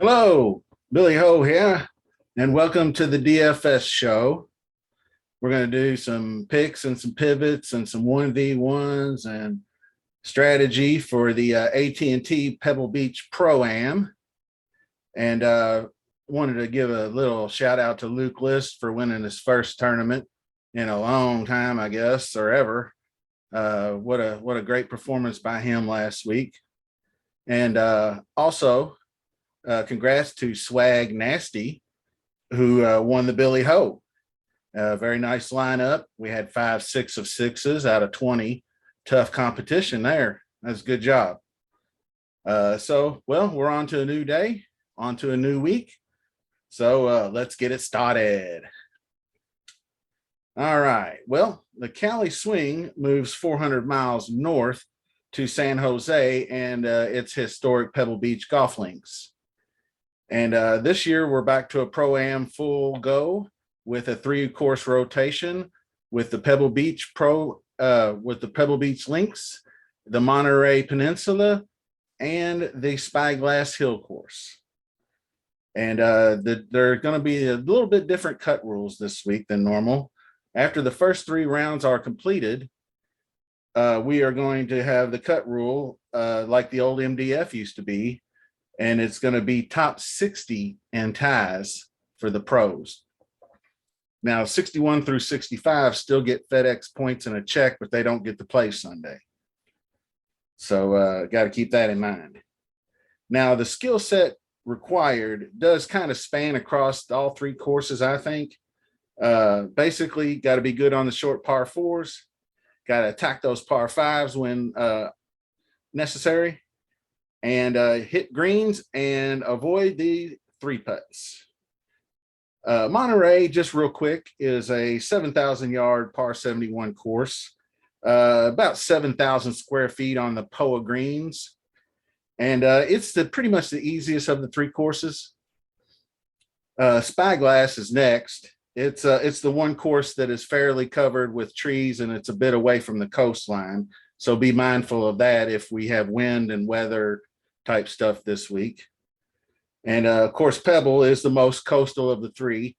Hello, Billy Ho here, and welcome to the DFS show. We're going to do some picks and some pivots and some 1v1s and strategy for the AT&T Pebble Beach Pro-Am. And wanted to give a little shout out to Luke List for winning his first tournament in a long time, I guess, or ever. What a great performance by him last week. And also, congrats to Swag Nasty, who won the Billy Ho. Very nice lineup. We had 5 6 of 6s out of 20. Tough competition there. That's a good job. So, we're on to a new day, on to a new week. So let's get it started. All right. Well, the Cali Swing moves 400 miles north to San Jose and its historic Pebble Beach golf links. And this year we're back to a Pro-Am full go with a 3-course rotation with the Pebble Beach with the Pebble Beach links, the Monterey Peninsula, and the Spyglass Hill course. And there are going to be a little bit different cut rules this week than normal. After the first 3 rounds are completed, we are going to have the cut rule like the old MDF used to be, and it's going to be top 60 and ties for the pros. Now, 61 through 65 still get FedEx points and a check, but they don't get to play Sunday. So got to keep that in mind. Now, the skill set required does kind of span across all 3 courses, I think. Basically, got to be good on the short par 4s, got to attack those par 5s when necessary, and hit greens and avoid the 3 putts. Monterey, just real quick, is a 7,000-yard par 71 course, about 7,000 square feet on the POA greens. And it's pretty much the easiest of the 3 courses. Spyglass is next. It's the one course that is fairly covered with trees, and it's a bit away from the coastline. So be mindful of that if we have wind and weather type stuff this week. And of course, Pebble is the most coastal of the 3.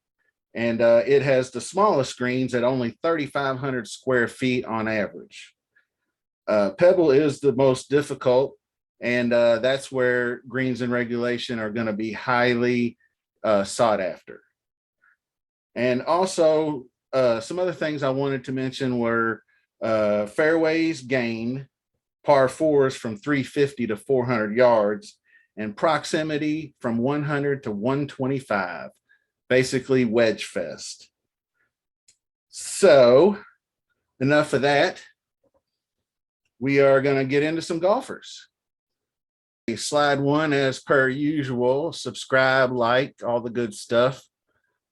And it has the smallest greens at only 3,500 square feet on average. Pebble is the most difficult. And that's where greens and regulation are going to be highly sought after. And also, some other things I wanted to mention were fairways gain, par 4s from 350 to 400 yards, and proximity from 100 to 125, basically wedge fest. So, enough of that. We are going to get into some golfers. Slide 1, as per usual, subscribe, like, all the good stuff.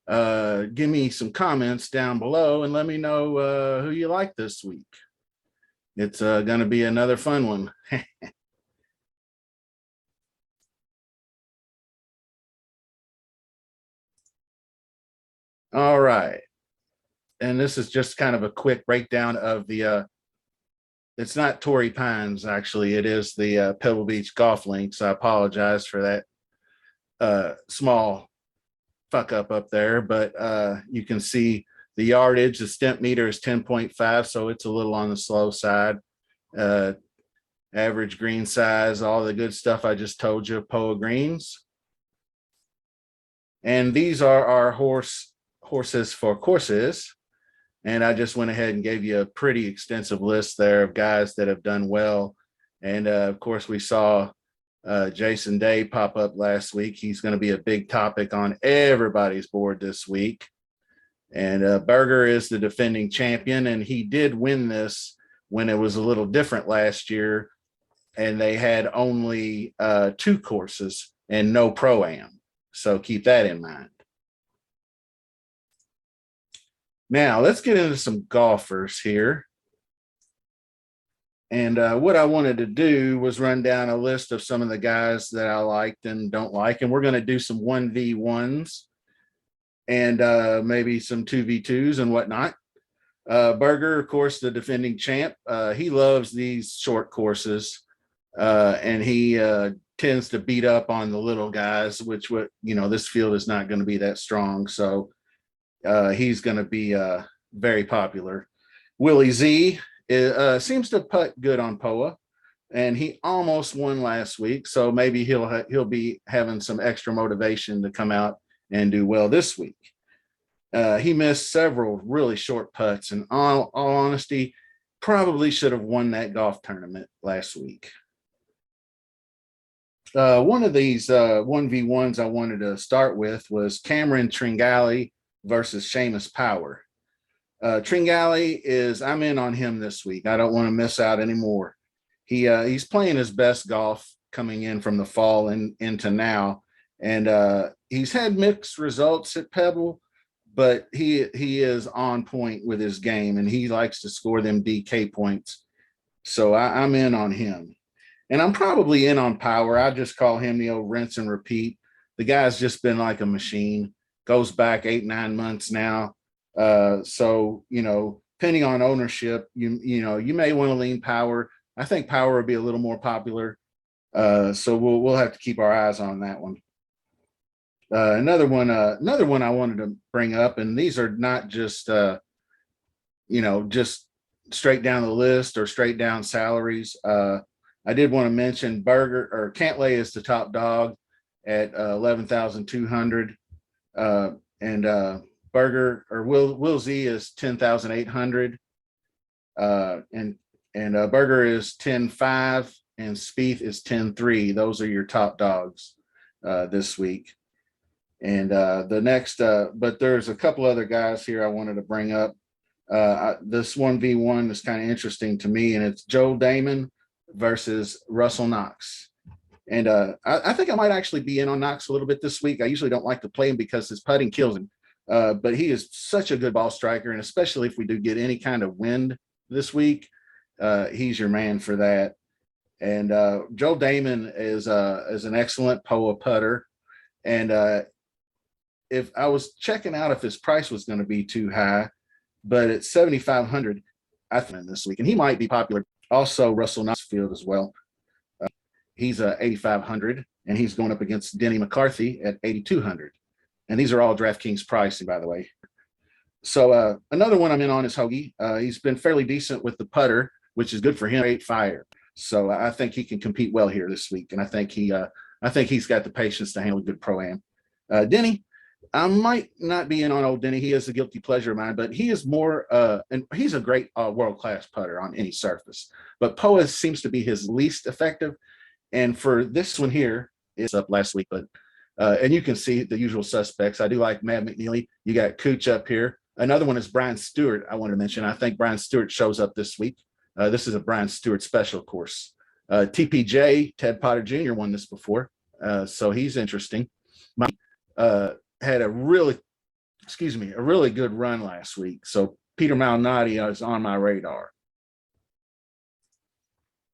Give me some comments down below and let me know who you like this week. It's going to be another fun one. All right. And this is just kind of a quick breakdown of the it's not Torrey Pines, actually. It is the Pebble Beach golf links. I apologize for that small fuck up there, but you can see the yardage, the stimp meter is 10.5, so it's a little on the slow side. Average green size, all the good stuff I just told you, POA greens. And these are our horses for courses. And I just went ahead and gave you a pretty extensive list there of guys that have done well. And of course, we saw Jason Day pop up last week. He's going to be a big topic on everybody's board this week. And Berger is the defending champion, and he did win this when it was a little different last year, and they had only 2 courses and no Pro-Am. So keep that in mind. Now, let's get into some golfers here. And what I wanted to do was run down a list of some of the guys that I liked and don't like. And we're going to do some 1v1s and maybe some 2v2s and whatnot. Berger, of course, the defending champ. He loves these short courses. And he tends to beat up on the little guys, which what this field is not going to be that strong. So he's going to be very popular. Willie Z seems to putt good on POA, and he almost won last week. So maybe he'll be having some extra motivation to come out and do well this week. He missed several really short putts, and all honesty, probably should have won that golf tournament last week. One of these 1v1s I wanted to start with was Cameron Tringali versus Seamus Power. Tringali I'm in on him this week. I don't want to miss out anymore. He's playing his best golf coming in from the fall and into now. And he's had mixed results at Pebble, but he is on point with his game, and he likes to score them DK points. So I'm in on him. And I'm probably in on Power. I just call him the old rinse and repeat. The guy's just been like a machine. Goes back 8-9 months now. So depending on ownership, you may want to lean Power. I think Power will be a little more popular. So we'll have to keep our eyes on that one. Another one I wanted to bring up, and these are not just just straight down the list or straight down salaries. I did want to mention Cantlay is the top dog at 11,200, and Will Z is 10,800, and Berger is 10,500, and Spieth is 10,300. Those are your top dogs this week. And the next, but there's a couple other guys here I wanted to bring up. This 1v1 is kind of interesting to me, and it's Joel Damon versus Russell Knox. And I think I might actually be in on Knox a little bit this week. I usually don't like to play him because his putting kills him. But he is such a good ball striker, and especially if we do get any kind of wind this week, he's your man for that. And Joel Damon is an excellent POA putter. And if I was checking out if his price was going to be too high, but at 7,500, I think this week, and he might be popular. Also, Russell Knox field as well. He's 8,500, and he's going up against Denny McCarthy at 8,200. And these are all DraftKings pricing, by the way. So another one I'm in on is Hoagie. He's been fairly decent with the putter, which is good for him. 8-fire. So I think he can compete well here this week, and I think he's got the patience to handle a good pro-am. Denny, I might not be in on old Denny. He is a guilty pleasure of mine, but he is more, and he's a great world-class putter on any surface. But POA seems to be his least effective. And for this one here, it's up last week, but and you can see the usual suspects. I do like Matt McNeely. You got Cooch up here. Another one is Brian Stewart. I want to mention. I think Brian Stewart shows up this week. This is a Brian Stewart special course. TPJ, Ted Potter Jr. won this before, so he's interesting. Had a really good run last week. So Peter Malnati is on my radar.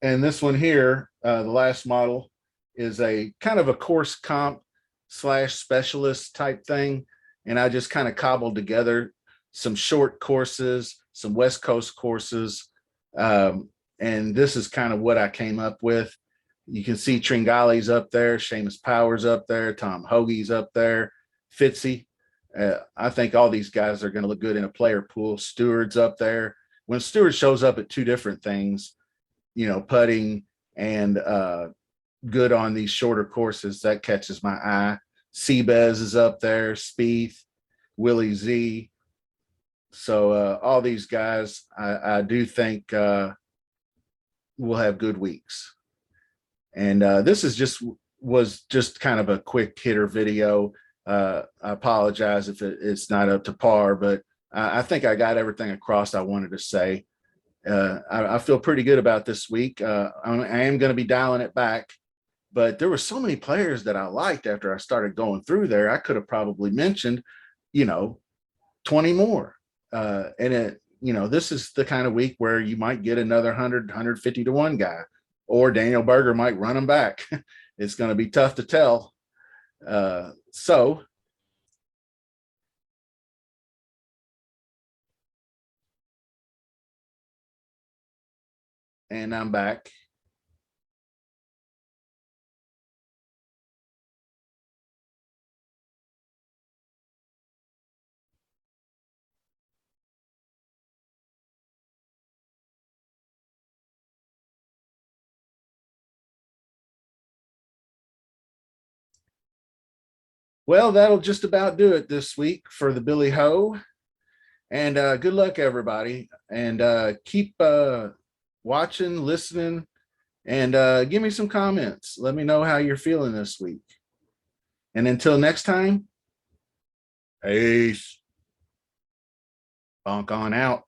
And this one here, the last model, is a kind of a course comp / specialist type thing. And I just kind of cobbled together some short courses, some West Coast courses. And this is kind of what I came up with. You can see Tringali's up there, Seamus Power's up there, Tom Hoagie's up there, Fitzy. I think all these guys are going to look good in a player pool. Stewart's up there. When Stewart shows up at two different things, putting and good on these shorter courses, that catches my eye. Seabez is up there, Spieth, Willie Z. So all these guys, I do think will have good weeks. And this was just kind of a quick hitter video. I apologize if it's not up to par, but I think I got everything across I wanted to say. I feel pretty good about this week. I am going to be dialing it back, but there were so many players that I liked after I started going through there. I could have probably mentioned, 20 more. And this is the kind of week where you might get another 100, 150 to 1 guy, or Daniel Berger might run them back. It's going to be tough to tell. And I'm back. Well, that'll just about do it this week for the Billy Ho. And good luck, everybody. And keep watching, listening, and give me some comments. Let me know how you're feeling this week. And until next time, peace. Bonk on out.